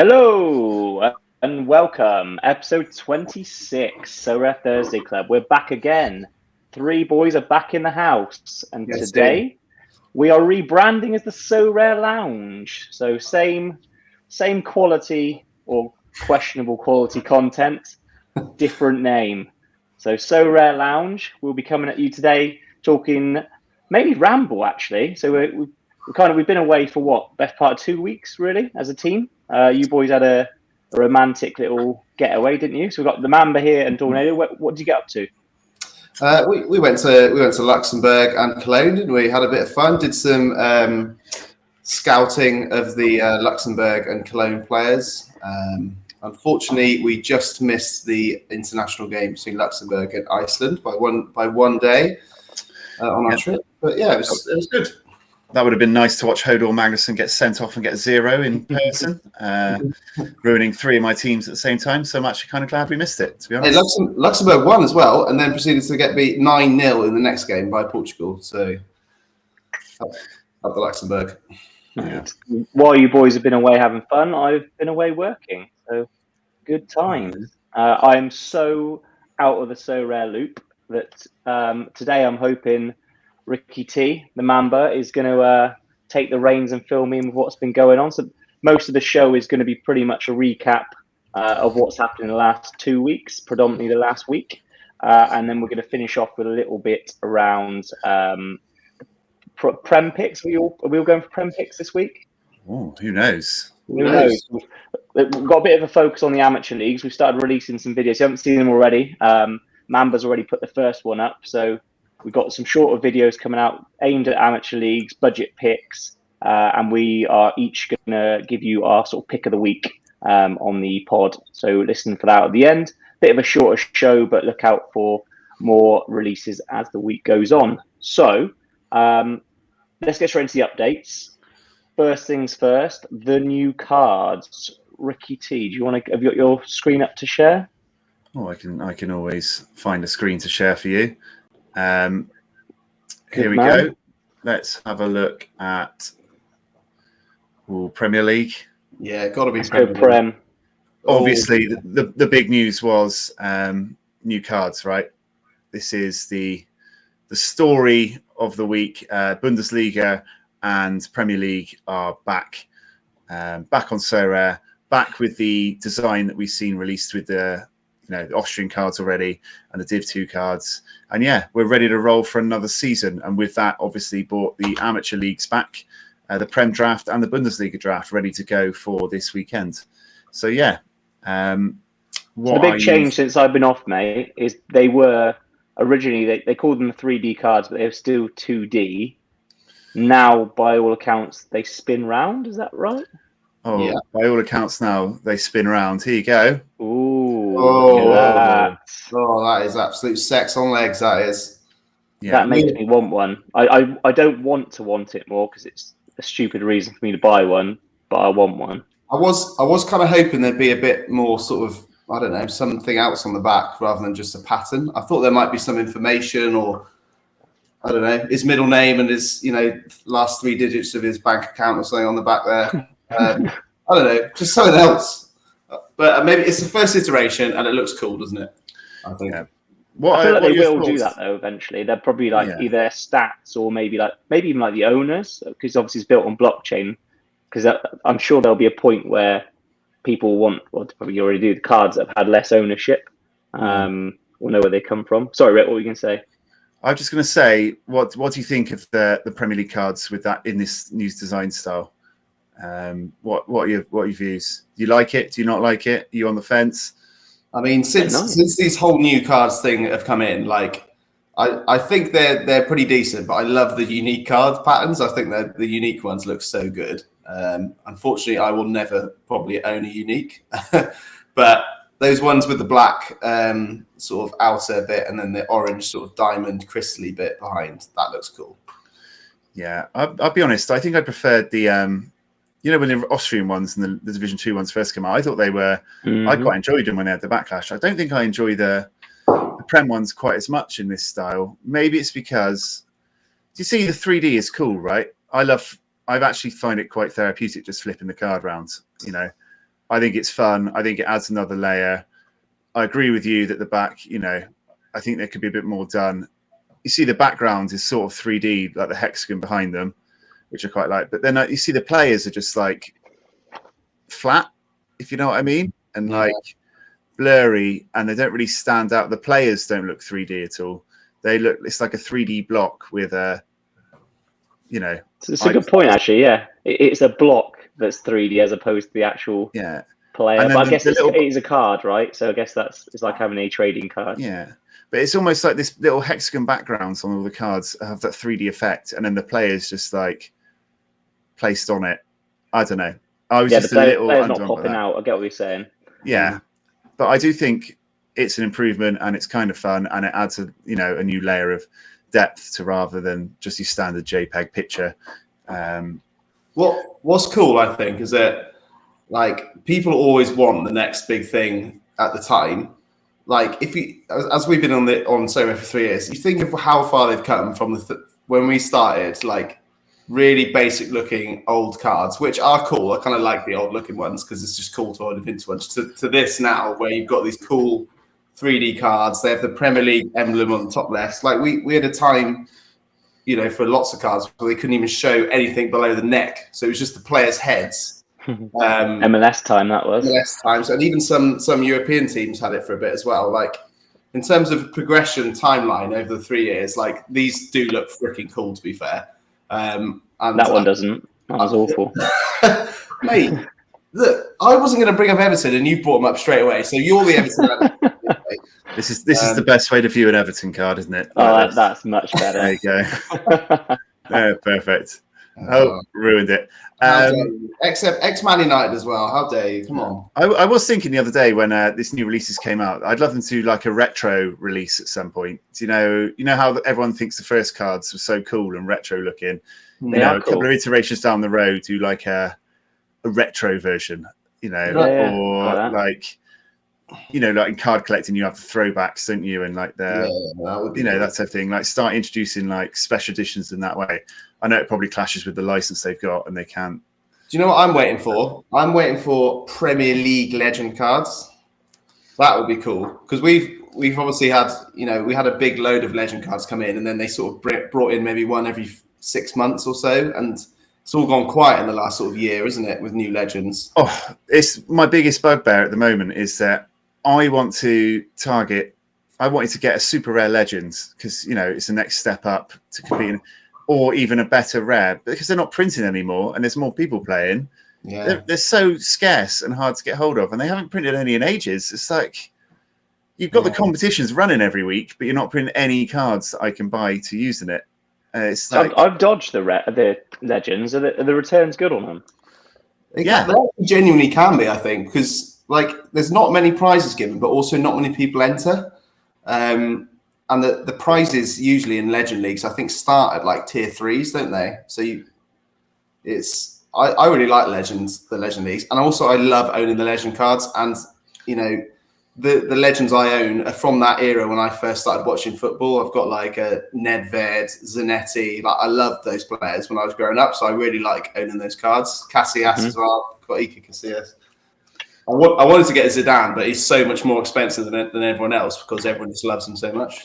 Hello and welcome, episode 26, Sorare Thursday Club. We're back again. Three boys are back in the house, and today we are rebranding as the Sorare Lounge. So same quality or questionable quality content, different name. So Sorare Lounge. We'll be coming at you today talking mainly ramble actually. So we've been away for what, best part of 2 weeks really as a team. You boys had a romantic little getaway, didn't you? So we've got the Mamba here and Tornado. What did you get up to? We went to Luxembourg and Cologne, and we had a bit of fun. Did some scouting of the Luxembourg and Cologne players. Unfortunately, we just missed the international game between Luxembourg and Iceland by one day on our trip. But yeah, it was good. That would have been nice to watch Hodor Magnusson get sent off and get 0 in person, ruining 3 of my teams at the same time. So I'm actually kind of glad we missed it, to be honest. Hey, Luxembourg won as well, and then proceeded to get beat 9-0 in the next game by Portugal. So up the Luxembourg. Yeah. While you boys have been away having fun, I've been away working. So good times. I'm so out of the Sorare loop that today I'm hoping Ricky T, the Mamba, is going to take the reins and fill me in with what's been going on. So most of the show is going to be pretty much a recap of what's happened in the last 2 weeks, predominantly the last week. And then we're going to finish off with a little bit around Prem picks. Are we all going for Prem picks this week? Oh, who knows? Who knows? We've got a bit of a focus on the amateur leagues. We've started releasing some videos. You haven't seen them already. Mamba's already put the first one up. So we've got some shorter videos coming out aimed at amateur leagues, budget picks, and we are each going to give you our sort of pick of the week on the pod. So listen for that at the end. Bit of a shorter show, but look out for more releases as the week goes on. So let's get straight into the updates. First things first, the new cards. Ricky T, do you want to have your screen up to share? Oh, I can always find a screen to share for you. Here we go. Let's have a look at Premier League. Yeah, got to be Prem. Obviously, the big news was new cards, right? This is the story of the week. Bundesliga and Premier League are back on Sorare, back with the design that we've seen released with the Austrian cards already and the Div 2 cards. And yeah, we're ready to roll for another season. And with that, obviously brought the amateur leagues back, the Prem draft and the Bundesliga draft ready to go for this weekend. So yeah. The big change since I've been off, mate, is they were originally, they called them the 3D cards, but they were still 2D. Now, by all accounts, they spin round. Is that right? Oh, yeah. By all accounts now, they spin round. Here you go. Ooh, that is absolute sex on legs, that is. Yeah. That makes me want one. I don't want to want it more because it's a stupid reason for me to buy one, but I want one. I was kind of hoping there'd be a bit more sort of, I don't know, something else on the back rather than just a pattern. I thought there might be some information or, I don't know, his middle name and his, last 3 digits of his bank account or something on the back there. I don't know, just something else. But maybe it's the first iteration and it looks cool, doesn't it? I think. Yeah. I feel like they will do that though. Eventually, they're probably either stats or maybe even the owners, because obviously it's built on blockchain. Because I'm sure there'll be a point where people want, well, probably already do, the cards that have had less ownership. We'll know where they come from. Sorry, Rick, what were you going to say? I was just going to say, what do you think of the Premier League cards with that in this new design style? What are your views? Do you like it? Do you not like it? Are you on the fence? I mean, since these whole new cards thing have come in, I think they're pretty decent, but I love the unique card patterns. I think that the unique ones look so good. Unfortunately, I will never probably own a unique, but those ones with the black sort of outer bit and then the orange sort of diamond crystally bit behind, that looks cool. Yeah, I'll be honest. I think I preferred the when the Austrian ones and the Division 2 ones first came out, I thought they were. Mm-hmm. I quite enjoyed them when they had the backlash. I don't think I enjoy the Prem ones quite as much in this style. Maybe it's because, do you see the 3D is cool, right? I've actually find it quite therapeutic just flipping the card around. I think it's fun. I think it adds another layer. I agree with you that the back, I think there could be a bit more done. You see the background is sort of 3D, like the hexagon behind them, which I quite like. But then you see the players are just like flat, if you know what I mean, and like blurry, and they don't really stand out. The players don't look 3D at all. It's like a 3D block with a, It's a good point, actually. Yeah, it's a block that's 3D as opposed to the actual player. But I guess it is a card, right? So I guess it's like having a trading card. Yeah, but it's almost like this little hexagon backgrounds on all the cards have that 3D effect, and then the players just like placed on it. I don't know. I was just a little player's not popping out. I get what you're saying. Yeah, but I do think it's an improvement, and it's kind of fun, and it adds a new layer of depth to rather than just your standard JPEG picture. What's cool, I think, is that like people always want the next big thing at the time. Like as we've been on Sorare for 3 years, you think of how far they've come from when we started, like really basic looking old cards, which are cool. I kind of like the old looking ones because it's just cool to own a vintage ones. To this now, where you've got these cool 3D cards. They have the Premier League emblem on the top left. Like we had a time, for lots of cards where they couldn't even show anything below the neck. So it was just the players' heads. MLS time that was. MLS times, and even some European teams had it for a bit as well. Like in terms of progression timeline over the 3 years, like these do look freaking cool, to be fair. And that one doesn't. That was awful. Mate, look, I wasn't going to bring up Everton, and you brought them up straight away. So you're the Everton. This is the best way to view an Everton card, isn't it? That's much better. There you go. Perfect. Ruined it. Except ex-Man United as well. How dare you? Come on. I was thinking the other day when this new releases came out, I'd love them to do like a retro release at some point. You know how everyone thinks the first cards were so cool and retro looking. A couple of iterations down the road, do like a retro version. Or like in card collecting, you have the throwbacks, don't you? And like that type of thing. Like start introducing like special editions in that way. I know it probably clashes with the license they've got, and they can't. Do you know what I'm waiting for? I'm waiting for Premier League legend cards. That would be cool because we've obviously had we had a big load of legend cards come in, and then they sort of brought in maybe one every 6 months or so, and it's all gone quiet in the last sort of year, isn't it, with new legends? Oh, it's my biggest bugbear at the moment is that I wanted to get a super rare legends because it's the next step up to compete. Or even a better rare, because they're not printing anymore and there's more people playing. Yeah, they're so scarce and hard to get hold of, and they haven't printed any in ages. It's like you've got the competitions running every week, but you're not printing any cards that I can buy to use in it. It's like I've dodged the legends. Are the returns good on them? They genuinely can be, I think, because like there's not many prizes given, but also not many people enter. And the prizes usually in Legend Leagues, I think, start at like tier 3s, don't they? So I really like the Legend Leagues, and also I love owning the Legend cards. And the legends I own are from that era when I first started watching football. I've got like a Nedved, Zanetti. Like I loved those players when I was growing up, so I really like owning those cards. Casillas as well. Got Iker Casillas. I wanted to get Zidane, but he's so much more expensive than everyone else because everyone just loves him so much.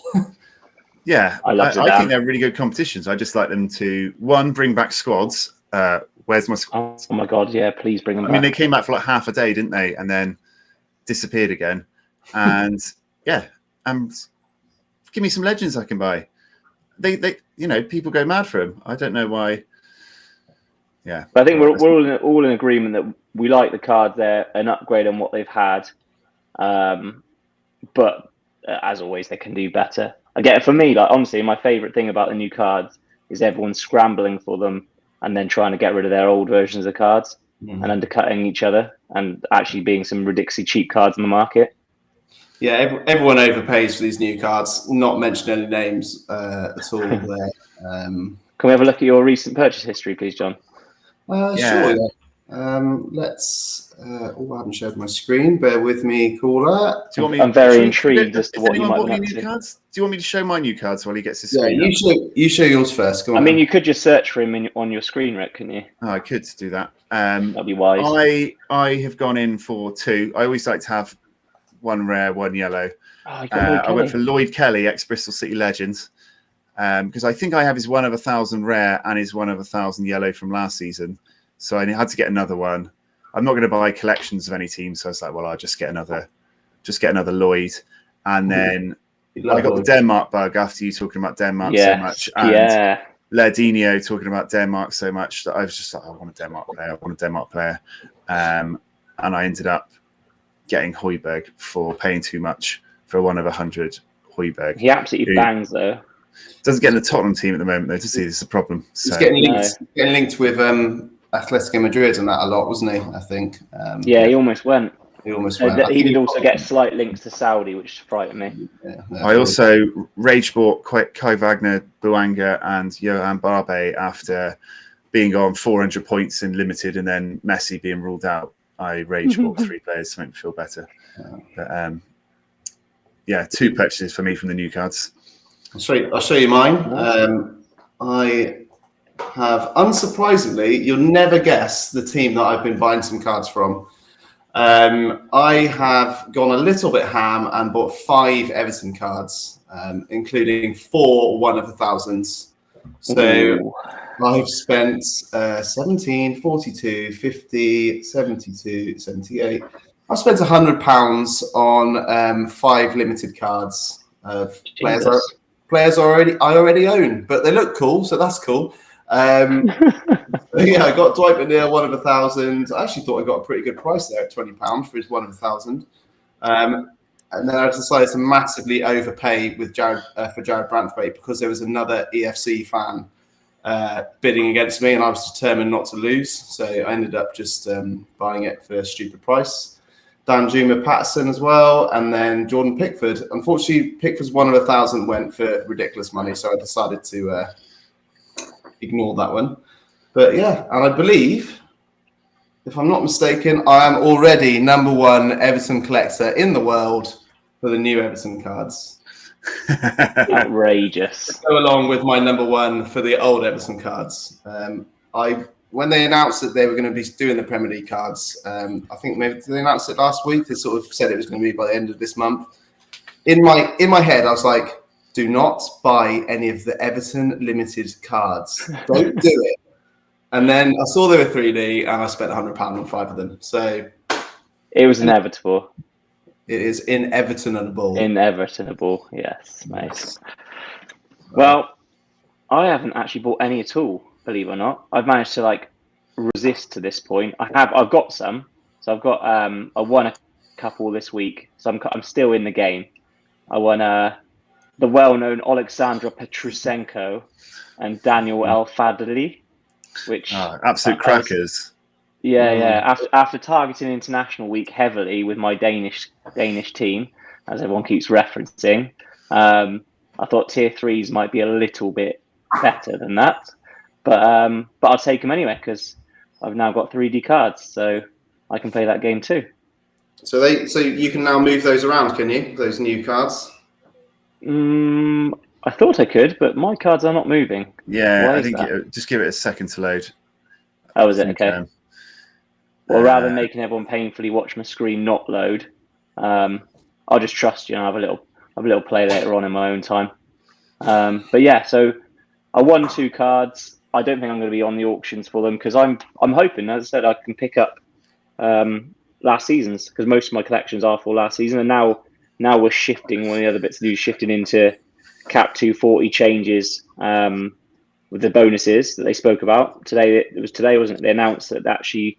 Yeah, I think they're really good competitions. I just like them to, one, bring back squads. Where's my squads? Oh my God, yeah, please bring them back. I mean, they came back for like half a day, didn't they? And then disappeared again. And and give me some legends I can buy. They people go mad for them. I don't know why. Yeah, but I think we're all in agreement that we like the cards. They're an upgrade on what they've had, but as always, they can do better. Again, for me, like honestly, my favorite thing about the new cards is everyone scrambling for them and then trying to get rid of their old versions of cards and undercutting each other and actually being some ridiculously cheap cards in the market. Yeah, everyone overpays for these new cards. Not mentioning any names at all. There. Can we have a look at your recent purchase history, please, John? Sure. Let's. I haven't shared my screen. Bear with me, caller. Do you want me? I'm very intrigued as to what you might want new cards. Do you want me to show my new cards while he gets his Yeah, screen? you show yours first. Go on. I mean, you could just search for him on your screen, Rick, couldn't you? Oh, I could do that. That'd be wise. I have gone in for 2. I always like to have 1 rare, 1 yellow. I went for Lloyd Kelly, ex-Bristol City legend, because I think I have his 1 of 1,000 rare and his 1 of 1,000 yellow from last season. So I had to get another one. I'm not going to buy collections of any team, so I was like, well, I'll just get another Lloyd. And then I got the Denmark bug after you talking about Denmark so much. And Ledinho talking about Denmark so much that I was just like, I want a Denmark player. And I ended up getting Højbjerg for paying too much for a 1 of 100 Højbjerg. He absolutely bangs, though. Doesn't get in the Tottenham team at the moment, though, does he? This is a problem. So. He's getting linked with Atletico Madrid and that a lot, wasn't he? I think. He almost went. He did also get slight links to Saudi, which frightened me. I also rage bought Kai Wagner, Buanga, and Johan Barbe after being on 400 points in limited, and then Messi being ruled out. I rage bought 3 players to make me feel better. But 2 purchases for me from the new cards. I'll show you mine. I have, unsurprisingly, you'll never guess the team that I've been buying some cards from. I have gone a little bit ham and bought 5 Everton cards, including 4 1 of 1,000s. So I've spent 17, 42, 50, 72, 78. I've spent £100 on 5 limited cards of players I already own, but they look cool, so that's cool. I got Dwight McNeil 1 of 1,000. I actually thought I got a pretty good price there at £20 for his 1 of 1,000. And then I decided to massively overpay with Jared Branthwaite because there was another EFC fan bidding against me, and I was determined not to lose. So I ended up just buying it for a stupid price. Dan Juma Patterson as well, and then Jordan Pickford. Unfortunately, Pickford's 1 of 1,000 went for ridiculous money, so I decided to ignore that one. But yeah, and I believe, if I'm not mistaken, I am already #1 Everton collector in the world for the new Everton cards. Outrageous. Go along with my #1 for the old Everton cards. When they announced that they were going to be doing the Premier League cards, I think maybe they announced it last week. They sort of said it was going to be by the end of this month. In my head, I was like, do not buy any of the Everton limited cards. Don't do it. And then I saw they were 3D, and I spent £100 on 5 of them. So it was inevitable. It is inevitable. Inevitable, yes, mate. Well, I haven't actually bought any at all, believe it or not. I've managed to resist to this point. I've got some. So I've got I won a couple this week. So I'm still in the game. I won the well-known Alexandra Petrusenko and Daniel El-Fadli, which absolute crackers. After targeting International Week heavily with my Danish team, as everyone keeps referencing, I thought tier 3s might be a little bit better than that, but I'll take them anyway because I've now got 3D cards, so I can play that game too. So you can now move those around, can you? Those new cards. I thought I could, but my cards are not moving. Yeah, I think just give it a second to load. Oh, is it? Okay. Well, rather than making everyone painfully watch my screen not load, I'll just trust you and have a little play later on in my own time. But yeah, so I won 2 cards. I don't think I'm going to be on the auctions for them because I'm hoping, as I said, I can pick up last season's because most of my collections are for last season, and now we're shifting. One of the other bits to do is shifting into Cap 240 changes with the bonuses that they spoke about today. It was today, wasn't it? They announced that actually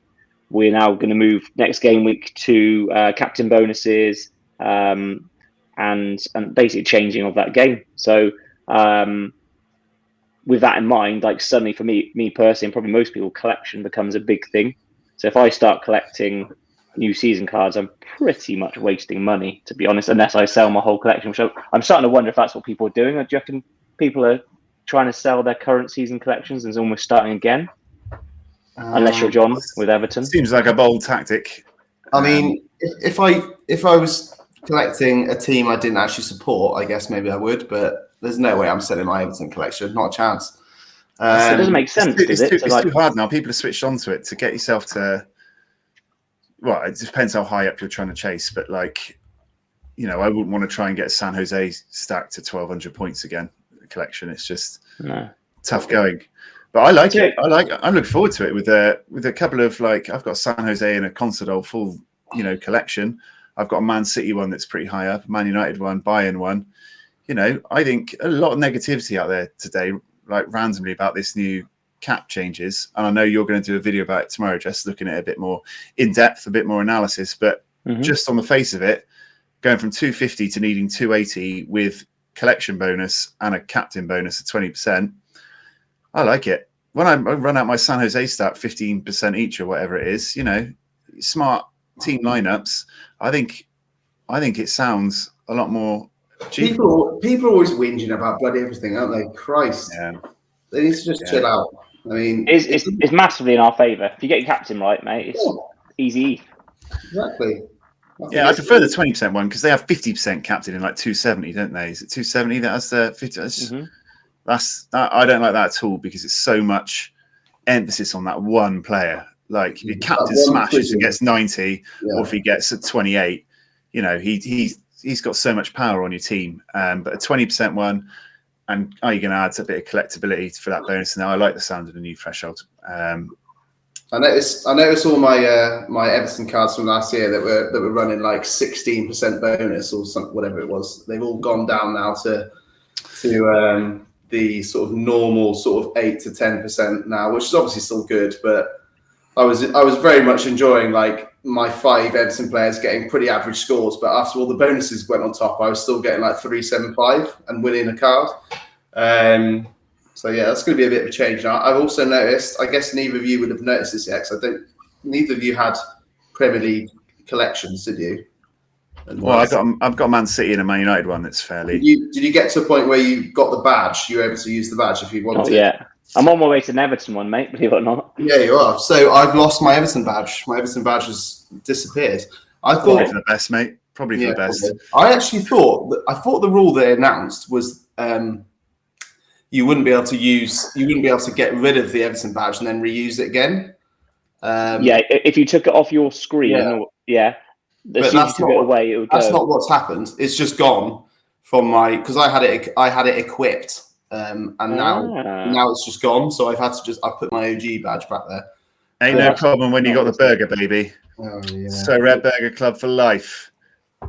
we're now going to move next game week to captain bonuses and basically changing of that game. So with that in mind, suddenly for me personally, and probably most people, collection becomes a big thing. So if I start collecting new season cards, I'm pretty much wasting money, to be honest, unless I sell my whole collection. So I'm starting to wonder if that's what people are doing. Or do you reckon people are trying to sell their current season collections and is almost starting again? Unless you're John with Everton. Seems like a bold tactic. I mean, if I was collecting a team I didn't actually support, I guess maybe I would, but there's no way I'm selling my Everton collection. Not a chance. It doesn't make sense, does it? It's too hard now. People have switched onto it to get yourself to. Well, it depends how high up you're trying to chase, but like, you know, I wouldn't want to try and get San Jose stacked to 1,200 points again. Collection, it's just tough going. But I like it. I'm looking forward to it with a couple of like. I've got San Jose and a Consadole full, you know, collection. I've got a Man City one that's pretty high up, Man United one, Bayern one. You know, I think a lot of negativity out there today, like randomly about this new cap changes. And I know you're going to do a video about it tomorrow, just looking at it a bit more in depth, a bit more analysis. But just on the face of it, going from 250 to needing 280 with collection bonus and a captain bonus of 20%, I like it. When I run out my San Jose stat 15% each or whatever it is, you know, smart team lineups. I think it sounds a lot more. People are always whinging about bloody everything, aren't they? Christ, they need to just chill out. I mean, it's massively in our favour. If you get your captain right, mate, it's easy. Exactly. I prefer the 20% one because they have 50% captain in like 270, don't they? Is it 270 that has the 50? I don't like that at all because it's so much emphasis on that one player. Like if your captain smashes and gets 90, or if he gets a 28, you know, he's got so much power on your team. But a 20% one, and are you going to add a bit of collectability for that bonus? Now I like the sound of the new threshold. I noticed all my my Everton cards from last year that were running like 16% bonus or something, whatever it was. They've all gone down now to the sort of normal sort of 8 to 10% now, which is obviously still good. But I was very much enjoying like my 5 Everton players getting pretty average scores. But after all the bonuses went on top, I was still getting like 375 and winning a card. So yeah, that's going to be a bit of a change. Now, I've also noticed, I guess neither of you would have noticed this yet, because neither of you had Premier League collections, did you? Well, I've got Man City and a Man United one that's fairly. Did you get to a point where you got the badge? You were able to use the badge if you wanted to? Yeah. I'm on my way to an Everton one, mate, believe it or not. Yeah, you are. So I've lost my Everton badge. My Everton badge has disappeared. I thought Probably for the best, mate. Probably for the best. Probably. I actually thought the rule they announced was you wouldn't be able to get rid of the Everton badge and then reuse it again. If you took it off your screen, but that's not away, it would that's go. not what's happened. It's just gone from because I had it equipped, and now it's just gone. So I've had to I put my OG badge back there. Ain't no problem when you got the burger, baby. Oh yeah. So Red Burger Club for life.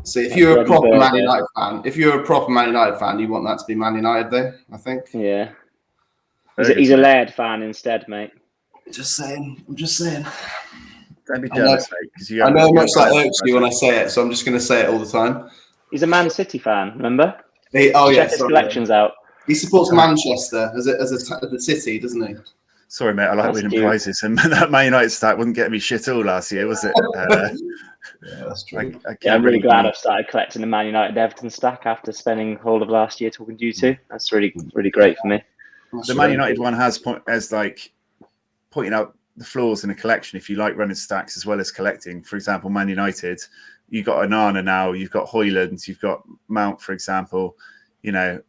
So if you're a proper Man United fan, you want that to be Man United, though. I think. Yeah. He's a Laird fan instead, mate. I'm just saying. Don't be jealous, mate. I know how much that irks you when I say it, so I'm just going to say it all the time. He's a Man City fan, remember? Check his collections out. He supports Manchester as a city, doesn't he? Sorry, mate. I like winning prizes, and that Man United stat wouldn't get me shit all last year, was it? Yeah, that's true. I'm really glad I've started collecting the Man United Everton stack after spending the whole of last year talking to you two. That's really, really great for me. The Man United one has pointing out the flaws in a collection. If you like running stacks as well as collecting, for example, Man United, you've got Onana now, you've got Højlund, you've got Mount, for example. You know,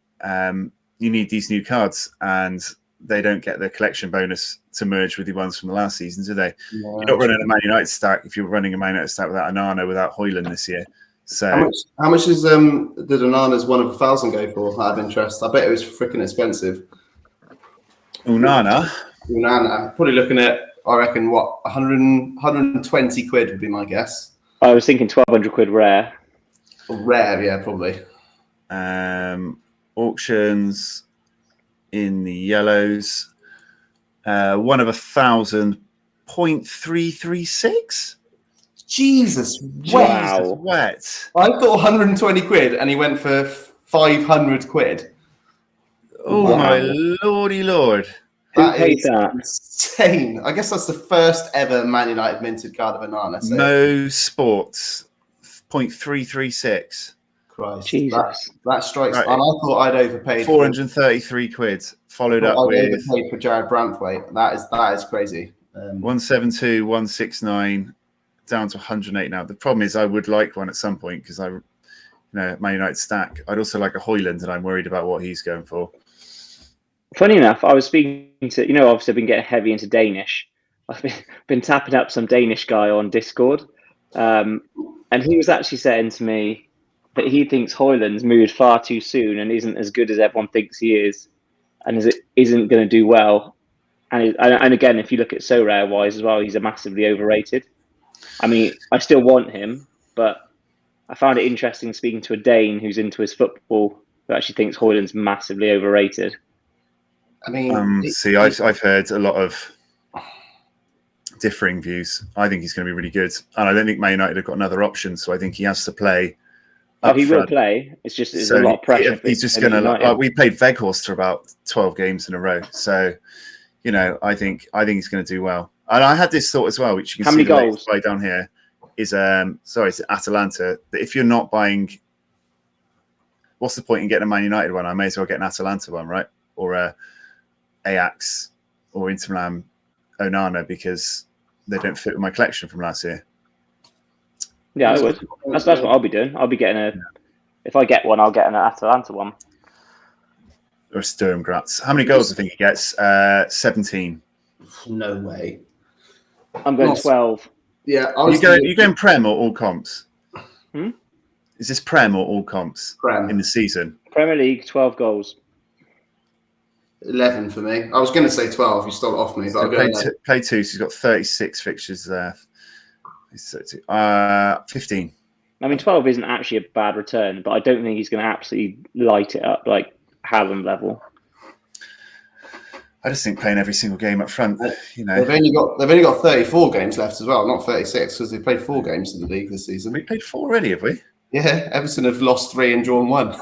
you need these new cards, and they don't get the collection bonus to merge with the ones from the last season, do they? No, you're not running a Man United stack if you're running a Man United stack without Onana, without Højlund this year. So how much did Onana's 1 of 1,000 go for out of interest? I bet it was freaking expensive. Onana, probably looking at, I reckon, 120 quid would be my guess. I was thinking 1,200 quid rare. Rare, yeah, probably. Auctions in the yellows. 1 of 1,000, 0.336. Jesus, wow. Wet. I thought 120 quid, and he went for 500 quid. Oh wow. My lordy lord! That is insane. I guess that's the first ever Man United minted card of Onana. So. No Sports, 0.336. Christ, Jesus, that strikes. Right. And I thought I'd overpaid. 433 quid. Followed up with. Overpaid for Jared Branthwaite. That is crazy. 172, 169, down to 108 now. The problem is I would like one at some point because Man United stack. I'd also like a Højlund, and I'm worried about what he's going for. Funny enough, I was speaking to, obviously I've been getting heavy into Danish. I've been tapping up some Danish guy on Discord. And he was actually saying to me that he thinks Højlund's moved far too soon and isn't as good as everyone thinks he is, and isn't going to do well. And again, if you look at Sorare wise as well, he's a massively overrated. I mean, I still want him, but I found it interesting speaking to a Dane who's into his football who actually thinks Højlund's massively overrated. I mean, I've heard a lot of differing views. I think he's going to be really good, and I don't think Man United have got another option. So I think he has to play. He will play. It's just a lot of pressure. He's just going to. We played Weghorst for about 12 games in a row, so I think he's going to do well. And I had this thought as well, which you can see the goals play down here. Is it's Atalanta. That if you're not buying, what's the point in getting a Man United one? I may as well get an Atalanta one, right? Or Ajax or Inter Milan Onana, because they don't fit with my collection from last year. Yeah, I would. That's what I'll be doing. I'll be getting if I get one, I'll get an Atalanta one. Or Sturm Graz. How many goals do you think he gets? 17. No way. I'm going 12. Yeah. You going Prem or all comps? Is this Prem or all comps? Prem. In the season? Premier League, 12 goals. 11 for me. I was going to say 12. You stole it off me, but so play two. So he's got 36 fixtures there. 15. I mean, 12 isn't actually a bad return, but I don't think he's going to absolutely light it up like Haaland level. I just think playing every single game up front. They've only got 34 games left as well, not 36, because they've played 4 games in the league this season. We played 4 already, have we? Yeah, Everton have lost 3 and drawn 1.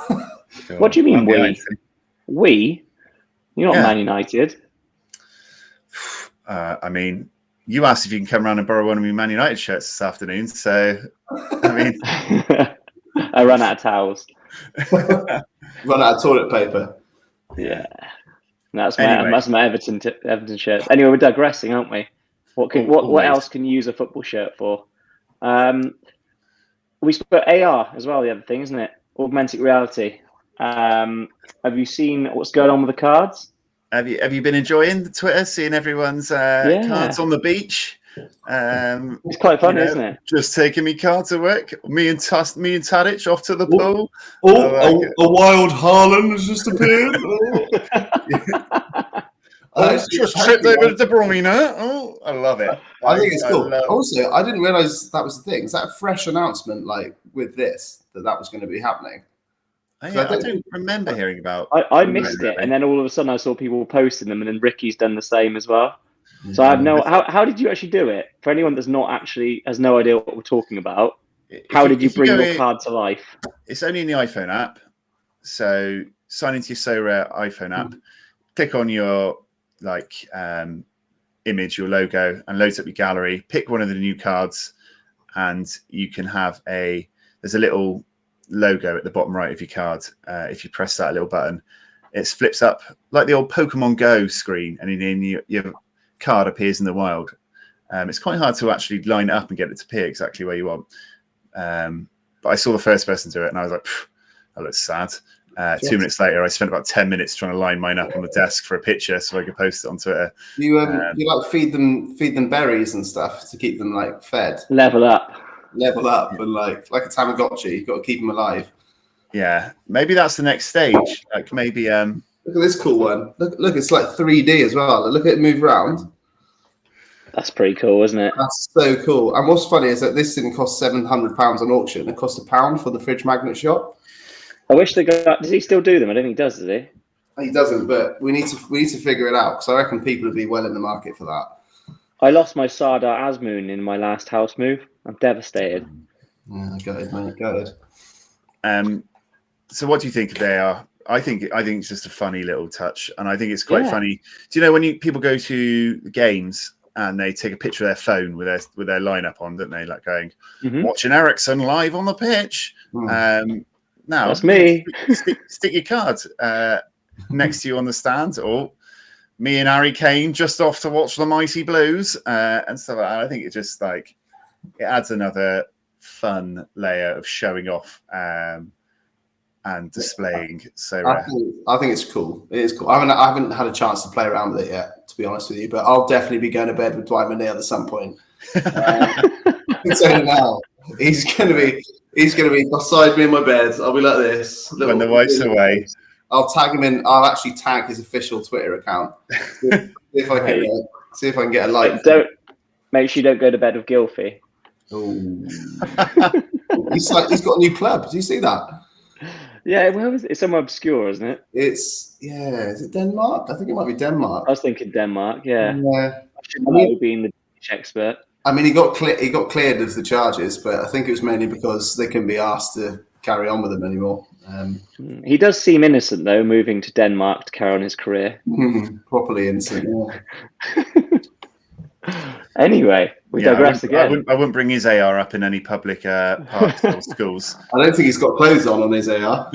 What do you mean we? We? You're not Man United. I mean, you asked if you can come around and borrow one of my Man United shirts this afternoon, so I mean, I run out of towels. Run out of toilet paper. Yeah, that's my Everton shirts. Anyway, we're digressing, aren't we? What else can you use a football shirt for? We spoke AR as well. The other thing, isn't it? Augmented reality. Have you seen what's going on with the cards? Have you been enjoying the Twitter, seeing everyone's cards on the beach? It's quite fun, isn't it? Just taking me card to work. Me and Tadic off to the pool. A wild Haaland has just appeared. Just tripped over De Bruyne. Oh, I love it. I think it's cool. Also, I didn't realize that was the thing. Is that a fresh announcement, like with this, that was going to be happening? I don't remember hearing about. I missed it, and then all of a sudden I saw people posting them, and then Ricky's done the same as well. So I have no. How did you actually do it? For anyone that's not actually has no idea what we're talking about, how did you bring your card to life? It's only in the iPhone app. So sign into your Sorare iPhone app, click on your image, your logo, and loads up your gallery. Pick one of the new cards, and you can have there's a little logo at the bottom right of your card. If you press that little button, it flips up like the old Pokemon Go screen, and then your card appears in the wild. It's quite hard to actually line it up and get it to appear exactly where you want. But I saw the first person do it, and I was like, that looks sad. 2 minutes later, I spent about 10 minutes trying to line mine up on the desk for a picture so I could post it on Twitter. You feed them berries and stuff to keep them fed. Level up, and like a Tamagotchi. You've got to keep them alive. Yeah, maybe that's the next stage. Maybe. Look at this cool one. Look, it's like 3D as well. Look at it move around. That's pretty cool, isn't it? That's so cool. And what's funny is that this didn't cost £700 on auction. It cost £1 for the fridge magnet shop. I wish the guy. Does he still do them? I don't think he does. Does he? He doesn't, but we need to figure it out because I reckon people would be well in the market for that. I lost my Sardar Azmoun in my last house move. I'm devastated. Yeah, gutted, mate. Gutted. So what do you think they are? I think it's just a funny little touch, and I think it's quite funny. Do you know when people go to the games and they take a picture of their phone with their lineup on, don't they? Like going, watching Ericsson live on the pitch. Now that's me. Stick your card next to you on the stand, or me and Harry Kane just off to watch the Mighty Blues and stuff like that. I think it just like it adds another fun layer of showing off and displaying. So I think it's cool. It is cool. I haven't had a chance to play around with it yet, to be honest with you. But I'll definitely be going to bed with Dwight Manil at some point. So now he's gonna be beside me in my bed. I'll be like this when the wife's away. I'll tag him in. I'll actually tag his official Twitter account. See if I can get a like. Don't make sure you don't go to bed with Gylfi. Oh, he's got a new club. Do you see that? Yeah, where was it? It's somewhere obscure, isn't it? Is it Denmark? I think it might be Denmark. I was thinking Denmark. Yeah. I should know being the Danish expert. I mean, he got cleared of the charges, but I think it was mainly because they couldn't be asked to carry on with them anymore. He does seem innocent, though, moving to Denmark to carry on his career. Properly innocent. Yeah. Anyway, we digress again. I wouldn't bring his AR up in any public parks or schools. I don't think he's got clothes on his AR.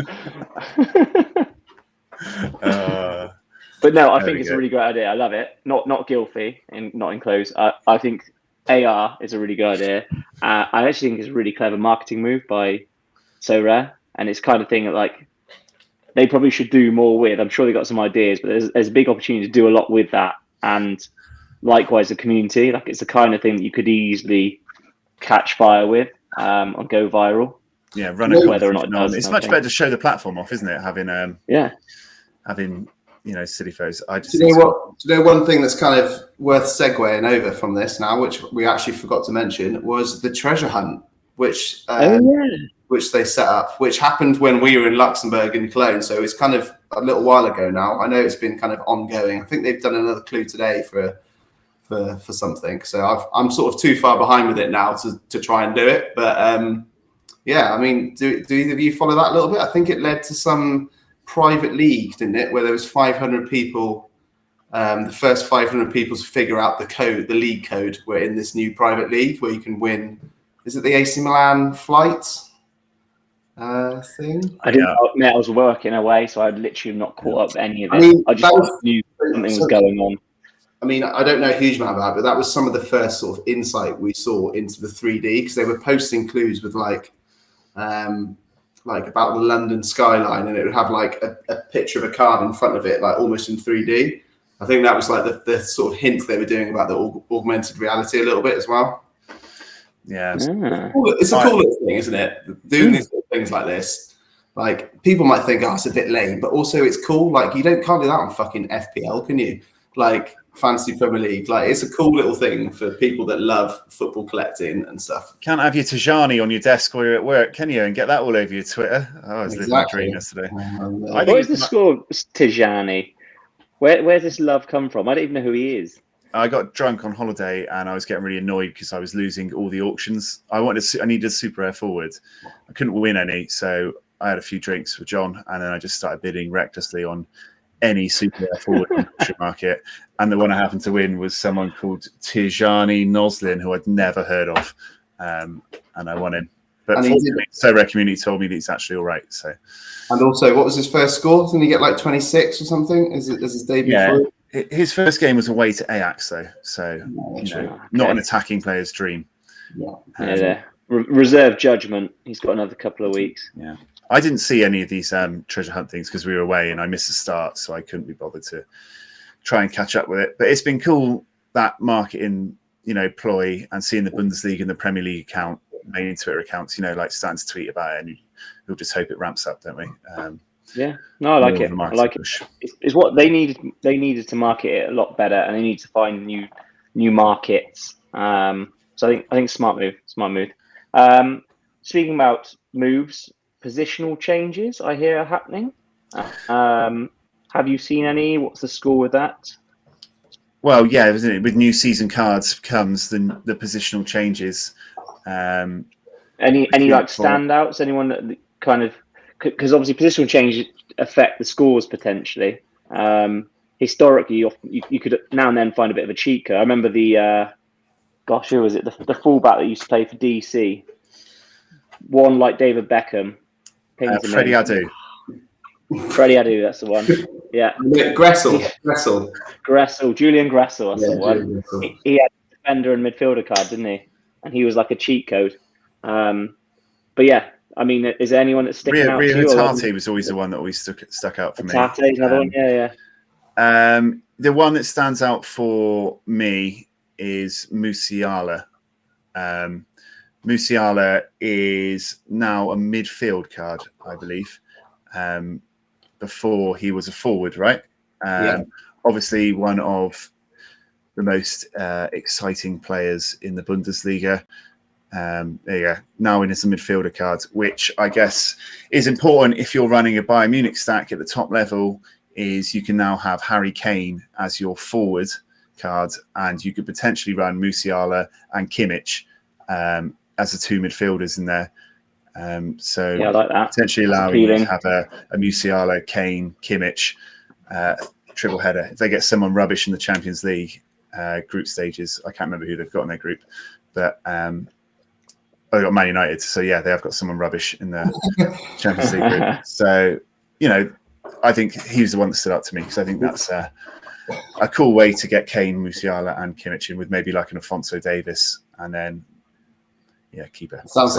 But no, I think it's a really great idea. I love it. Not Gylfi and not in clothes. I think AR is a really good idea. I actually think it's a really clever marketing move by Sorare, and it's kind of thing that like they probably should do more with. I'm sure they got some ideas, but there's a big opportunity to do a lot with that. And likewise, the community, like it's the kind of thing that you could easily catch fire with and go viral. Yeah, whether or not it does. It's much better to show the platform off, isn't it? Having silly photos. Do you know one thing that's kind of worth segueing over from this now, which we actually forgot to mention, was the treasure hunt, which they set up, which happened when we were in Luxembourg and Cologne. So it's kind of a little while ago now. I know it's been kind of ongoing. I think they've done another clue today for something. So I'm sort of too far behind with it now to try and do it. But I mean, do either of you follow that a little bit? I think it led to some private league, didn't it? Where there was 500 people. The first 500 people to figure out the league code were in this new private league where you can win. Is it the AC Milan flight thing? I didn't know. I was working away, so I'd literally not caught up with any of it. I just knew something was going on. I mean, I don't know a huge amount about it, but that was some of the first sort of insight we saw into the 3D, because they were posting clues with like about the London skyline, and it would have like a picture of a card in front of it, like almost in 3D. I think that was like the sort of hint they were doing about the augmented reality a little bit as well. Yeah, it's a cool little thing, isn't it? Doing these things like this, like people might think, it's a bit lame, but also it's cool. Like you can't do that on fucking FPL, can you? Like Fantasy Premier League, like it's a cool little thing for people that love football collecting and stuff. Can't have your Tijani on your desk while you're at work, can you? And get that all over your Twitter. I was living my dream yesterday. What is the score of Tijani? Where's this love come from? I don't even know who he is. I got drunk on holiday and I was getting really annoyed because I was losing all the auctions. I needed a super air forward. I couldn't win any, so I had a few drinks with John, and then I just started bidding recklessly on any super air forward in the auction market. And the one I happened to win was someone called Tijani Noslin, who I'd never heard of, and I won him. But fortunately, Sorare community told me that he's actually all right. So, and also, what was his first score? Didn't he get like 26 or something? As his debut? Yeah, his first game was away to Ajax, though. So not an attacking player's dream. Yeah. Reserve judgment. He's got another couple of weeks. Yeah, I didn't see any of these treasure hunt things because we were away and I missed the start, so I couldn't be bothered to try and catch up with it. But it's been cool, that marketing, ploy, and seeing the Bundesliga and the Premier League main Twitter accounts, like starting to tweet about it, and we'll just hope it ramps up, don't we? I like it. I like it. It's what they needed. They needed to market it a lot better, and they need to find new markets. So I think smart move. Speaking about moves, positional changes I hear are happening. Have you seen any? What's the score with that? Well, yeah, isn't it? With new season cards comes the positional changes. Any like standouts? Anyone that kind of, because obviously positional changes affect the scores potentially. Historically, you could now and then find a bit of a cheat code. I remember who was it? The fullback that used to play for DC. One like David Beckham. Freddie Adu. Freddie Adu, that's the one. Yeah. Gressel. Julian Gressel. That's the one. Julian Gressel. He had a defender and midfielder card, didn't he? And he was like a cheat code. But yeah, I mean, is there anyone that's sticking out to you? Tate was always the one that always stuck out for me. Tate's another one, yeah. The one that stands out for me is Musiala. Musiala is now a midfield card, I believe. Before he was a forward, right? Obviously, one of the most exciting players in the Bundesliga. There you go. Now in as a midfielder card, which I guess is important if you're running a Bayern Munich stack at the top level, is you can now have Harry Kane as your forward card, and you could potentially run Musiala and Kimmich as the two midfielders in there. So I like that. Potentially allowing you to have a Musiala, Kane, Kimmich triple header. If they get someone rubbish in the Champions League group stages, I can't remember who they've got in their group, but they got Man United. So yeah, they have got someone rubbish in the Champions League group. So, I think he was the one that stood out to me, because I think that's a cool way to get Kane, Musiala and Kimmich in, with maybe like an Alphonso Davies, and then keeper. That sounds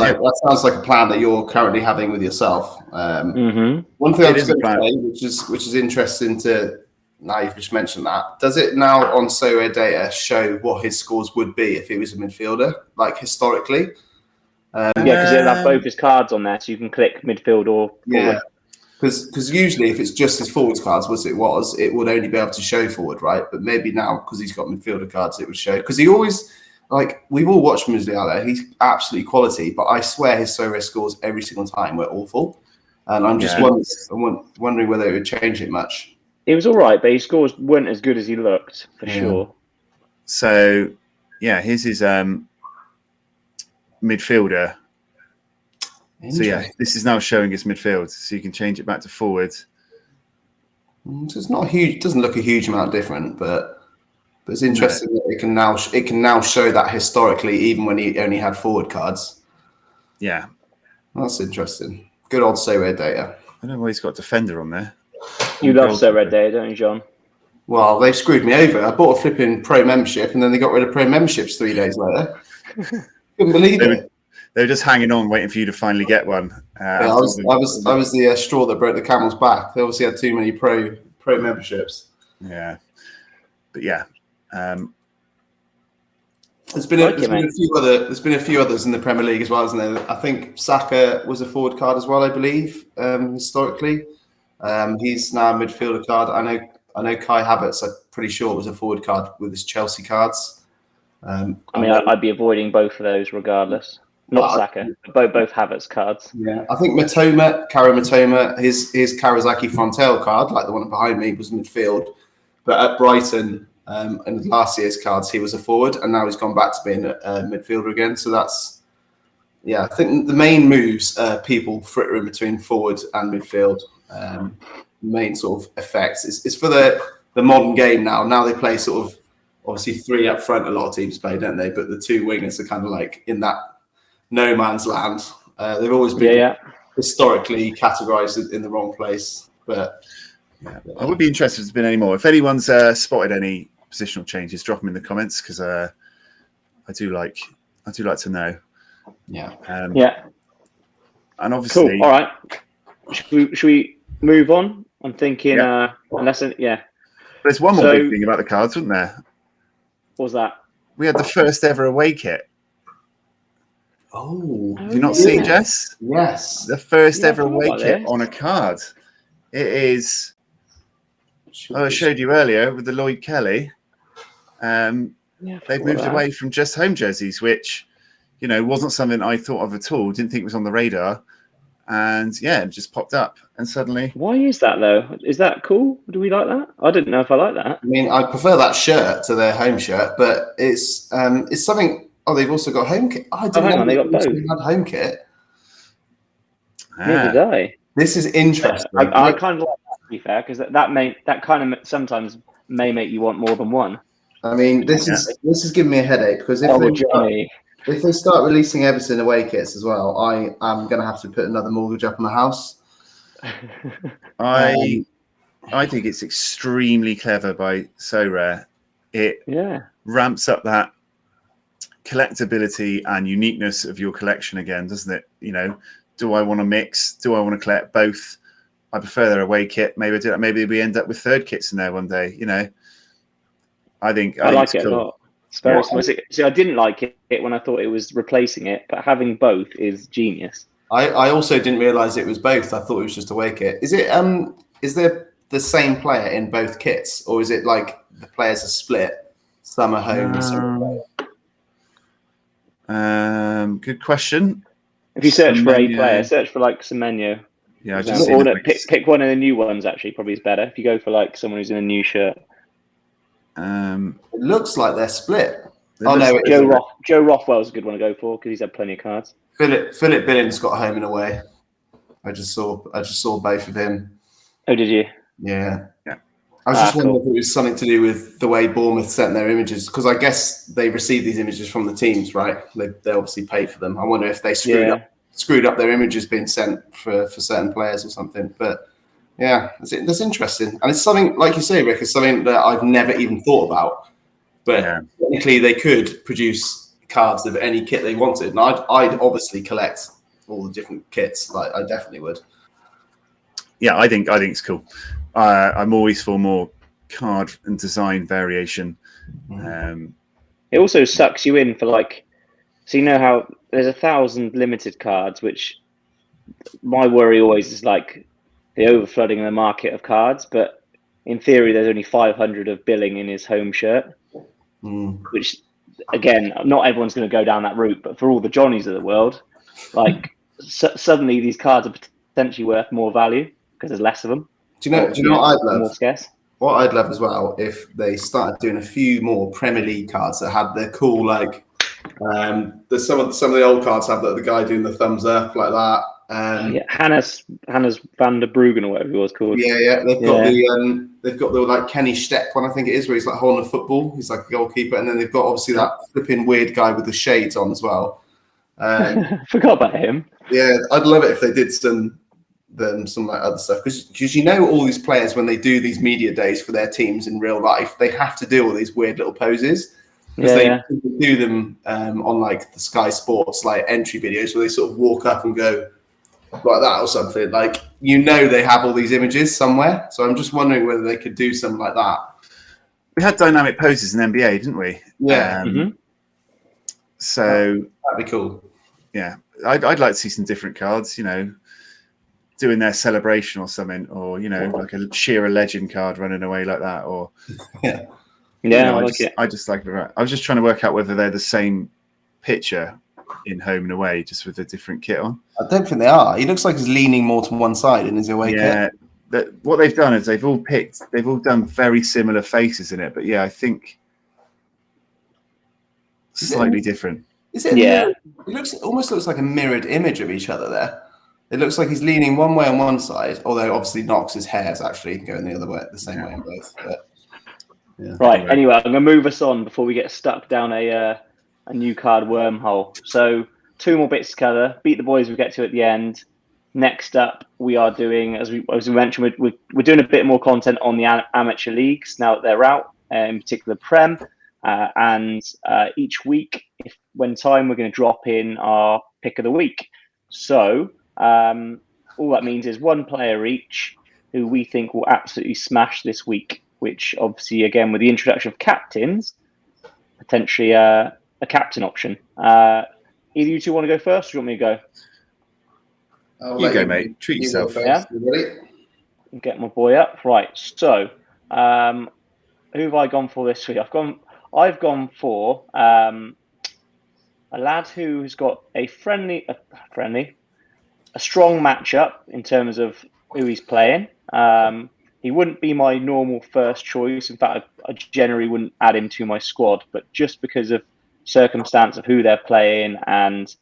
like a plan that you're currently having with yourself. One thing I was going to say, which is interesting to, now you've just mentioned that, does it now on Sorare data show what his scores would be if he was a midfielder, like historically? Because it'll have both his cards on there, so you can click midfield or forward. Yeah, because usually if it's just his forwards cards, it would only be able to show forward, right? But maybe now, because he's got midfielder cards, it would show. Because he always, we've all watched Musiala, he's absolutely quality, but I swear his Sorare scores every single time were awful. And I'm just wondering whether it would change it much. It was all right, but his scores weren't as good as he looked, for sure. So, here's his midfielder. So this is now showing his midfield, so you can change it back to forward. So it's not huge. It doesn't look a huge amount different, but it's interesting that it can now show that historically, even when he only had forward cards. Yeah, that's interesting. Good old Sorare data. I don't know why he's got a defender on there. You love Sorare data, don't you, John? Well, they screwed me over. I bought a flipping pro membership, and then they got rid of pro memberships 3 days later. Couldn't believe it. They were just hanging on, waiting for you to finally get one. I was the straw that broke the camel's back. They obviously had too many pro memberships. Yeah, but there's been a few others in the Premier League as well, isn't there? I think Saka was a forward card as well, I believe, historically. He's now a midfielder card. I know Kai Havertz, I'm pretty sure, was a forward card with his Chelsea cards. I'd be avoiding both of those regardless. Not Saka, both Havertz cards. Yeah, I think Karo Matoma, his Kawasaki Frontale card, like the one behind me, was midfield. But at Brighton, in last year's cards, he was a forward, and now he's gone back to being a midfielder again. So that's, I think the main moves people fritter in between forward and midfield. Main sort of effects is for the modern game now. Now they play sort of, obviously 3 up front, a lot of teams play, don't they? But the 2 wingers are kind of like in that no man's land. They've always been historically categorized in the wrong place. But I would be interested if there's been any more. If anyone's spotted any positional changes, drop them in the comments, because I do like to know. Yeah. And obviously, cool. All right. Should we move on? I'm thinking. There's one more big thing about the cards, wasn't there? What was that? We had the first ever away kit. Oh, do you not see, Jess? Yes. The first ever away kit on a card. It is. I showed you earlier with the Lloyd Kelly. They've moved away from just home jerseys, which, wasn't something I thought of at all. Didn't think it was on the radar. And it just popped up, and suddenly. Why is that though? Is that cool? Do we like that? I didn't know if I like that. I mean, I prefer that shirt to their home shirt, but it's something. Oh, they've also got home kit. I didn't know they got both. Had home kit. Neither did I. This is interesting. I kind of like that, to be fair, because that kind of sometimes may make you want more than one. I mean, this is giving me a headache, because if they start releasing Everton away kits as well, I am going to have to put another mortgage up on the house. I think it's extremely clever by Sorare. It ramps up that collectability and uniqueness of your collection again, doesn't it? You know, do I want to mix? Do I want to collect both? I prefer their away kit. Maybe we end up with third kits in there one day. You know, I like it cool. a lot. It's very small. See, I didn't like it when I thought it was replacing it, but having both is genius. I also didn't realise it was both. I thought it was just away kit. Is it? Is there the same player in both kits, or is it like the players are split? Some are home and some are away? Good question. If you search for a player, search for like Semenyo. Yeah, I just pick one of the new ones. Actually, probably is better if you go for like someone who's in a new shirt. It looks like they're split. Joe Rothwell's a good one to go for because he's had plenty of cards. Philip Billings got home and away. I just saw both of him. Oh, did you? Yeah. I was just wondering if it was something to do with the way Bournemouth sent their images, because I guess they received these images from the teams, right? They obviously paid for them. I wonder if they screwed up their images being sent for certain players or something. But yeah, that's interesting. And it's something, like you say, Rick, it's something that I've never even thought about. But technically they could produce cards of any kit they wanted. And I'd obviously collect all the different kits. Like I definitely would. Yeah, I think it's cool. I'm always for more card and design variation. It also sucks you in for like, so you know how there's 1,000 limited cards, which my worry always is like the overflooding in the market of cards. But in theory, there's only 500 of Billing in his home shirt, which again, not everyone's going to go down that route. But for all the Johnnies of the world, like suddenly these cards are potentially worth more value because there's less of them. Do you know what I'd love? More scarce. What I'd love as well if they started doing a few more Premier League cards that had their cool there's some of the old cards have the guy doing the thumbs up like that. Hannes van der Bruggen or whatever he was called. Yeah. They've got the like Kenny Steck one, I think it is, where he's like holding a football. He's like a goalkeeper, and then they've got obviously that flipping weird guy with the shades on as well. Forgot about him. Yeah, I'd love it if they did some like other stuff, because you know all these players, when they do these media days for their teams in real life, they have to do all these weird little poses because they do them on like the Sky Sports like entry videos where they sort of walk up and go like that or something. Like, you know, they have all these images somewhere, so I'm just wondering whether they could do something like that. We had dynamic poses in NBA, didn't we? Yeah. So that'd be cool. Yeah, I'd like to see some different cards, you know, doing their celebration or something, or, you know, like a Shearer legend card running away like that, or I just like it. I was just trying to work out whether they're the same picture in home and away, just with a different kit on. I don't think they are. He looks like he's leaning more to one side in his away kit. What they've done is they've all done very similar faces in it, but I think slightly different. Is it? Yeah, it almost looks like a mirrored image of each other there. It looks like he's leaning one way on one side, although obviously Knox's hair is actually going the other way, the same way in both. But, right. Anyway, I'm going to move us on before we get stuck down a new card wormhole. So 2 more bits to cover. Beat the boys we'll get to at the end. Next up, we are doing, as we mentioned, we're doing a bit more content on the amateur leagues now that they're out, in particular Prem. And each week, when time, we're going to drop in our pick of the week. So all that means is 1 player each who we think will absolutely smash this week, which obviously, again, with the introduction of captains, potentially a captain option. Either you two want to go first, or do you want me to go? You go, mate. Treat yourself. Yeah. Get my boy up. Right. So, who have I gone for this week? I've gone for a lad who's got a strong matchup in terms of who he's playing. He wouldn't be my normal first choice. In fact, I generally wouldn't add him to my squad, but just because of circumstance of who they're playing and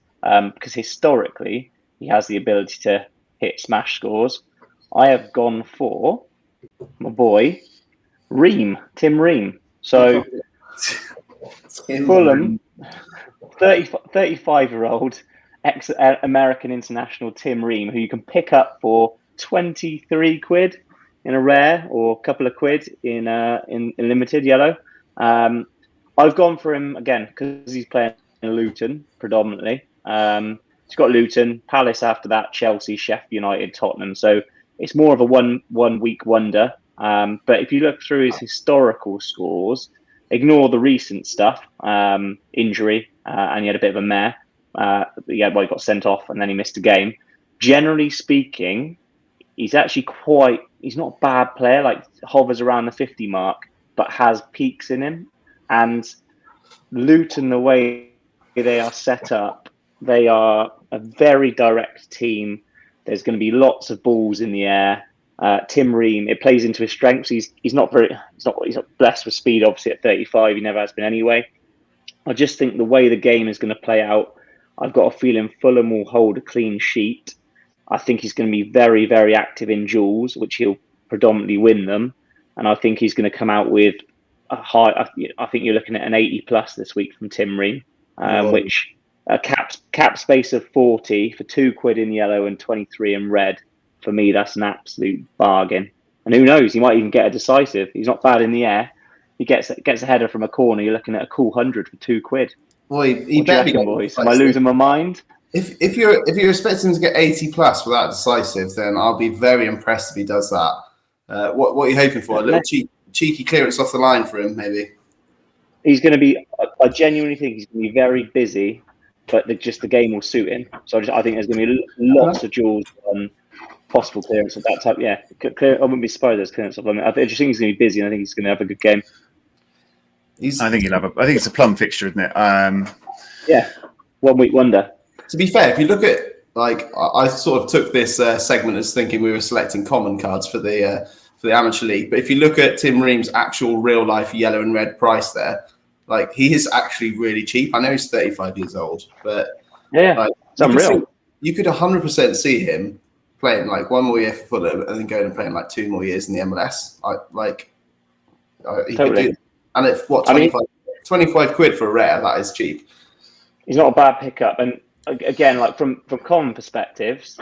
because historically he has the ability to hit smash scores, I have gone for my boy Tim Ream. So Fulham, 35-year-old ex-American international Tim Ream, who you can pick up for 23 quid in a rare or a couple of quid in limited yellow. I've gone for him again because he's playing in Luton predominantly. He's got Luton, Palace after that, Chelsea, Sheffield United, Tottenham. So it's more of a one week wonder. But if you look through his historical scores, ignore the recent stuff, injury, and he had a bit of a mare. He got sent off and then he missed a game. Generally speaking, he's actually he's not a bad player, like hovers around the 50 mark, but has peaks in him. And Luton, the way they are set up, they are a very direct team. There's going to be lots of balls in the air. Tim Ream, it plays into his strengths. He's not blessed with speed, obviously at 35. He never has been anyway. I just think the way the game is going to play out, I've got a feeling Fulham will hold a clean sheet. I think he's going to be very, very active in duels, which he'll predominantly win them. And I think he's going to come out with a high. I think you're looking at an 80 plus this week from Tim Ream, which a cap space of 40 for £2 in yellow and 23 in red. For me, that's an absolute bargain. And who knows, he might even get a decisive. He's not bad in the air. He gets a header from a corner. You're looking at a cool 100 for £2. Well, he better be, boys. Am I losing my mind? If you're expecting him to get 80 plus without decisive, then I'll be very impressed if he does that. What are you hoping for? A little cheeky clearance off the line for him, maybe? He's going to be. I genuinely think he's going to be very busy, but the game will suit him. So I think there's going to be lots of duels on possible clearance of that type. Yeah, I wouldn't be surprised there's clearance of him. I just think he's going to be busy, and I think he's going to have a good game. I think it's a plum fixture, isn't it? Yeah, 1 week wonder. To be fair, if you look at, like, I sort of took this segment as thinking we were selecting common cards for the amateur league, but if you look at Tim Ream's actual real life yellow and red price there, like, he is actually really cheap. I know he's 35 years old, but yeah, like, it's unreal. You could 100% see him playing like one more year for Fulham and then going and playing like 2 more years in the MLS. He could do. And it's what, 25 quid for a rare? That is cheap. He's not a bad pickup. And again, like from common perspectives,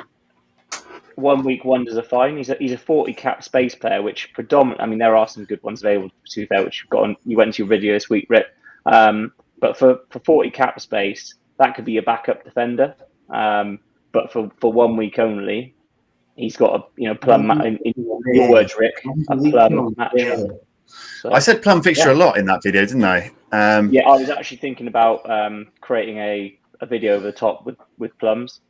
1 week wonders are fine. He's a 40 cap space player, which predominantly, I mean, there are some good ones available to be fair, which you've got on. You went into your video this week, Rip. But for 40 cap space, that could be a backup defender. But for 1 week only, he's got a plum. In your words, Rick, a plum match. So, I said plum fixture a lot in that video, didn't I? Yeah, I was actually thinking about creating a video over the top with plums.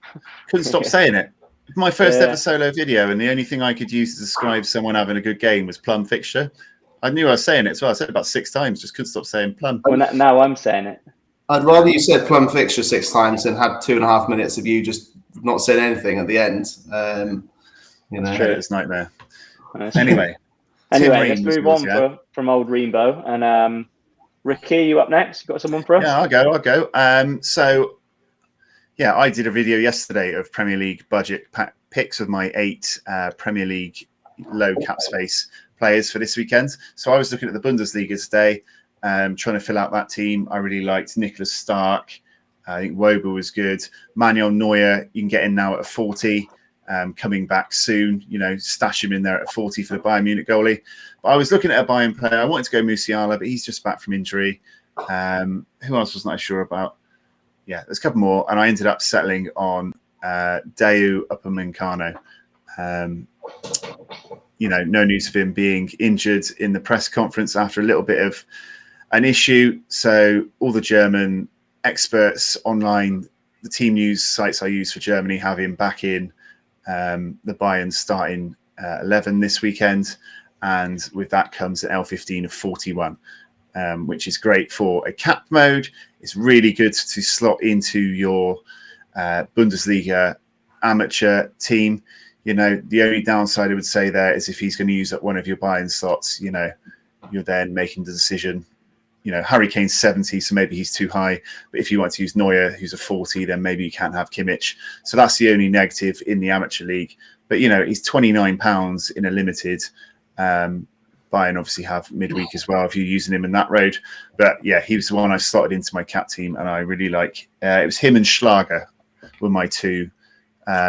Couldn't stop saying it. My first ever solo video, and the only thing I could use to describe someone having a good game was plum fixture. I knew I was saying it as well. I said it about 6 times, just couldn't stop saying plum. Well, now I'm saying it. I'd rather you said plum fixture 6 times than had 2.5 minutes of you just not saying anything at the end. That's true. It's a nightmare. Anyway, let's move on from old Rainbow. And Ricky, you up next? You got someone for us? Yeah, I'll go. So, yeah, I did a video yesterday of Premier League budget picks with my 8 Premier League low cap space players for this weekend. So I was looking at the Bundesliga today, trying to fill out that team. I really liked Nicholas Stark. I think Woba was good. Manuel Neuer, you can get in now at a 40. Coming back soon, stash him in there at 40 for the Bayern Munich goalie. But I was looking at a Bayern player. I wanted to go Musiala, but he's just back from injury. Who else wasn't I sure about? Yeah, there's a couple more. And I ended up settling on Deu Upamecano. No news of him being injured in the press conference after a little bit of an issue. So all the German experts online, the team news sites I use for Germany, have him back in the Bayern starting 11 this weekend, and with that comes an L15 of 41, which is great for a cap mode. It's really good to slot into your Bundesliga amateur team. The only downside I would say there is if he's going to use up one of your Bayern slots, you're then making the decision. Harry Kane's 70, so maybe he's too high. But if you want to use Neuer, who's a 40, then maybe you can't have Kimmich. So that's the only negative in the amateur league. But, he's £29 in a limited. Bayern obviously have midweek as well if you're using him in that road. But, yeah, he was the one I slotted into my cap team, and I really like. It was him and Schlager were my 2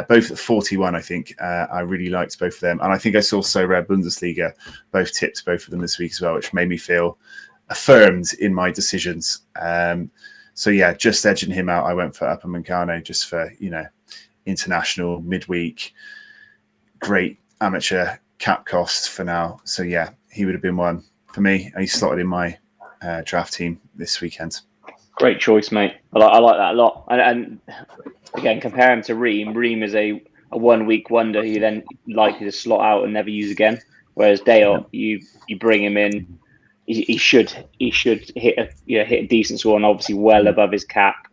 both at 41, I think. I really liked both of them. And I think I saw Sorare Bundesliga both tipped both of them this week as well, which made me feel affirmed in my decisions. So yeah, just edging him out, I went for Upamecano just for, international midweek, great amateur cap cost for now. So yeah, he would have been one for me. And he slotted in my draft team this weekend. Great choice, mate. I like that a lot. And again, compare him to Ream. Ream is a 1 week wonder you then likely to slot out and never use again. Whereas Dale, you bring him in, he should hit a decent score and obviously well above his cap,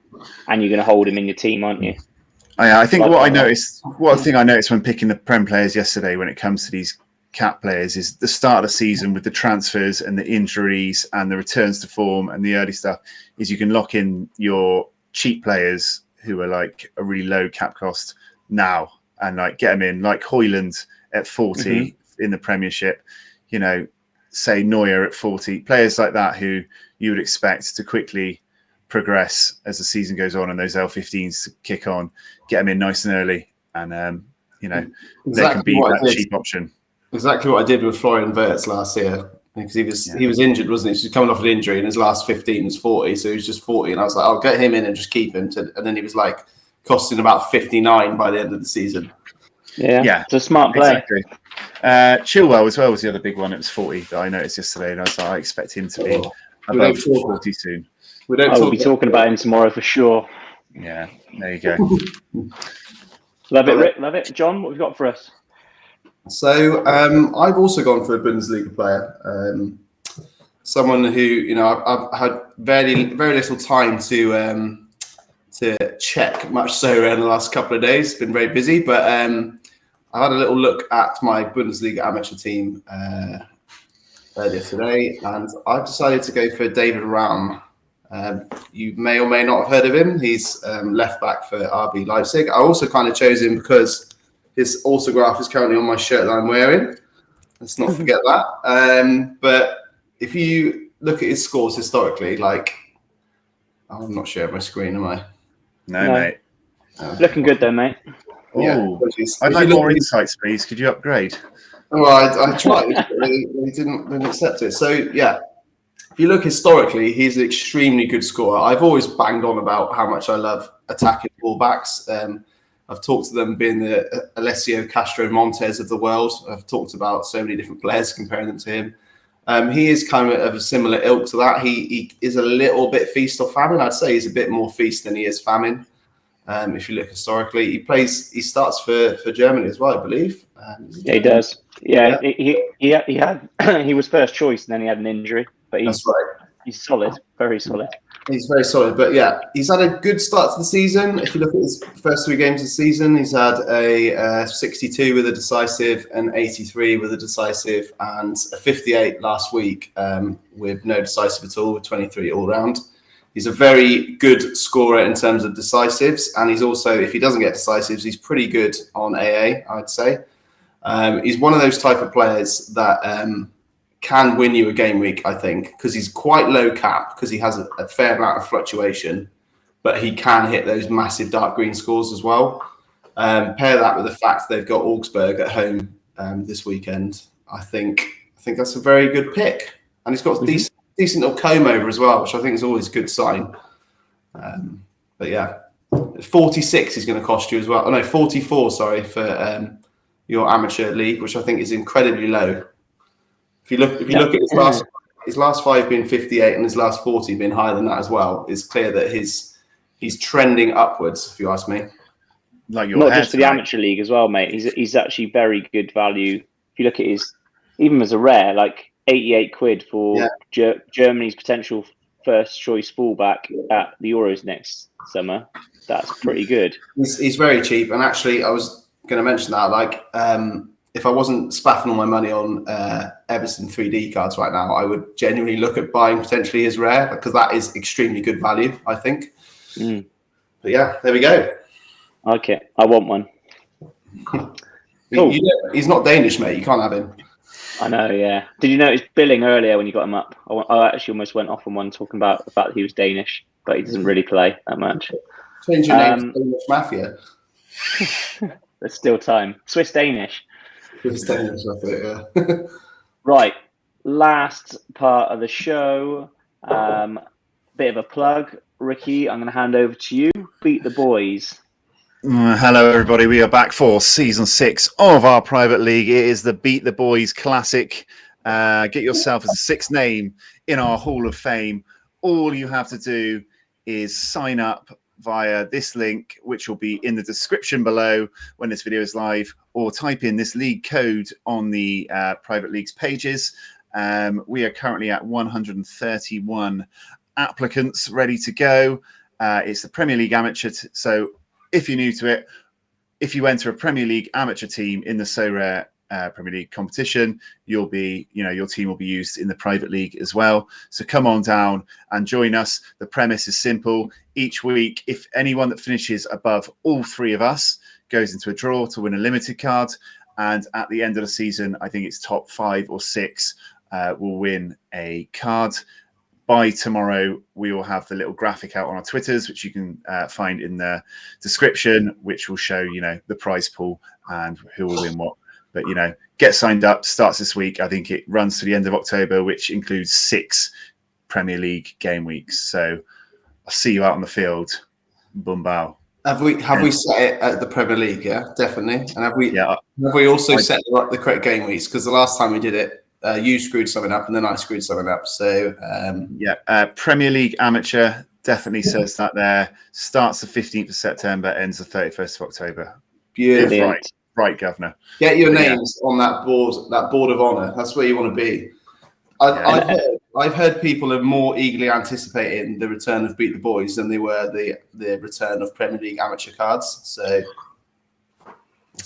and you're going to hold him in your team, aren't you? I think one thing I noticed when picking the Prem players yesterday when it comes to these cap players is the start of the season with the transfers and the injuries and the returns to form and the early stuff is you can lock in your cheap players who are like a really low cap cost now and like get them in, like Højlund at 40 in the Premiership, say Neuer at 40, players like that who you would expect to quickly progress as the season goes on and those L15s kick on, get them in nice and early and they can be that cheap option. Exactly what I did with Florian Wirtz last year because he was injured, wasn't he? He was coming off an injury and his last 15 was 40, so he was just 40. And I was like, I'll get him in and just keep him. And then he was like costing about 59 by the end of the season. Yeah, it's a smart play. Exactly. Chilwell as well was the other big one. It was 40 that I noticed yesterday, and I was like, I expect him to be above 40 soon. We'll be talking about him tomorrow for sure. Yeah, there you go. Love it, Rick. Love it. John, what have you got for us? So I've also gone for a Bundesliga player, someone who I've had very little time to check, much so in the last couple of days. Been very busy, but I had a little look at my Bundesliga amateur team earlier today, and I've decided to go for David Raum. You may or may not have heard of him. He's left back for RB Leipzig. I also kind of chose him because his autograph is currently on my shirt that I'm wearing. Let's not forget that. But if you look at his scores historically, I'm not sharing my screen, am I? No, mate. Looking good though, mate. Oh, I'd like more insights, please. Could you upgrade? Well, I tried, but they didn't accept it. So, yeah, if you look historically, he's an extremely good scorer. I've always banged on about how much I love attacking fullbacks. I've talked to them being the Alessio Castro Montes of the world. I've talked about so many different players, comparing them to him. He is kind of a similar ilk to that. He is a little bit feast or famine. I'd say he's a bit more feast than he is famine. If you look historically, he starts for Germany as well, I believe. Yeah, he does. Yeah. He had he was first choice and then he had an injury, but that's right. He's solid, very solid. He's very solid, but yeah, he's had a good start to the season. If you look at his first 3 games of the season, he's had a 62 with a decisive, an 83 with a decisive, and a 58 last week with no decisive at all, with 23 all round. He's a very good scorer in terms of decisives, and he's also, if he doesn't get decisives, he's pretty good on AA, I'd say. He's one of those type of players that can win you a game week, I think, because he's quite low cap, because he has a fair amount of fluctuation, but he can hit those massive dark green scores as well. Pair that with the fact they've got Augsburg at home this weekend. I think that's a very good pick, and he's got decent little comb over as well, which I think is always a good sign. But yeah, 46 is going to cost you as well. Oh no, 44. Sorry for your amateur league, which I think is incredibly low. If you look at his last 5 being 58 and his last 40 being higher than that as well, it's clear that he's trending upwards. If you ask me, not just for the amateur league as well, mate. He's actually very good value. If you look at his, even as a rare, like 88 quid for Germany's potential first choice fullback at the Euros next summer. That's pretty good. He's very cheap, and actually, I was going to mention that, if I wasn't spaffing all my money on Everton 3D cards right now, I would genuinely look at buying potentially his rare, because that is extremely good value, I think. But yeah, there we go. Okay, I want one. Cool. He's not Danish, mate. You can't have him. I know, yeah. Did you notice billing earlier when you got him up? I actually almost went off on one talking about the fact that he was Danish, but he doesn't really play that much. Change your name to Danish Mafia. There's still time. Swiss Danish. Swiss Danish, I think, yeah. Right. Last part of the show. Bit of a plug. Ricky, I'm going to hand over to you. Beat the boys. Hello, everybody. We are back for season 6 of our private league. It is the Beat the Boys Classic. Get yourself as a 6th name in our Hall of Fame. All you have to do is sign up via this link, which will be in the description below when this video is live, or type in this league code on the private leagues pages. We are currently at 131 applicants ready to go. It's the Premier League Amateur. So if you're new to it, if you enter a Premier League Amateur team in the Sorare Premier League competition, you'll be, your team will be used in the private league as well. So come on down and join us. The premise is simple. Each week, if anyone that finishes above all 3 of us goes into a draw to win a limited card, and at the end of the season, I think it's top 5 or 6 will win a card. By tomorrow, we will have the little graphic out on our Twitters, which you can find in the description, which will show, the prize pool and who will win what. But, get signed up. Starts this week. I think it runs to the end of October, which includes 6 Premier League game weeks. So I'll see you out on the field. Boom, bow. Have we set it at the Premier League? Yeah, definitely. And have we also set the correct game weeks? Because the last time we did it, you screwed something up and then I screwed something up. So Premier League Amateur definitely says that there. Starts the 15th of September, ends the 31st of October. Beautiful. Right, Governor. Get your names on that board of honour. That's where you want to be. I've heard people are more eagerly anticipating the return of Beat the Boys than they were the return of Premier League Amateur cards. So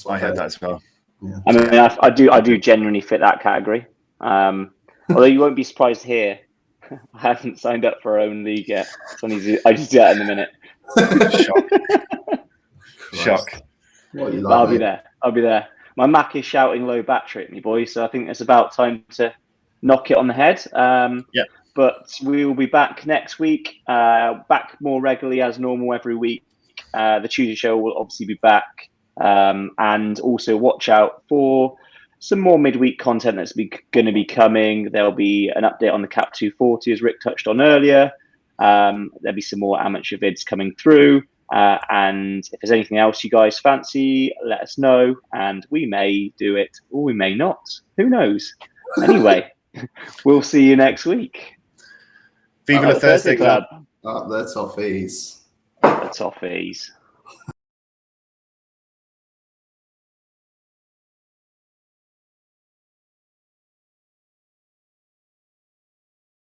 I heard that as well. Yeah. I mean, I do genuinely fit that category. Although you won't be surprised here, I haven't signed up for our own league yet. So I just do that in a minute. Shock. I'll be there. My Mac is shouting low battery at me, boys. So I think it's about time to knock it on the head. But we will be back next week, back more regularly as normal every week. The Tuesday show will obviously be back. And also watch out for some more midweek content that's going to be coming. There'll be an update on the Cap 240, as Rick touched on earlier. There'll be some more amateur vids coming through. And if there's anything else you guys fancy, let us know. And we may do it or we may not. Who knows? Anyway, we'll see you next week. Viva la Thursday Club. The Toffees. The Toffees.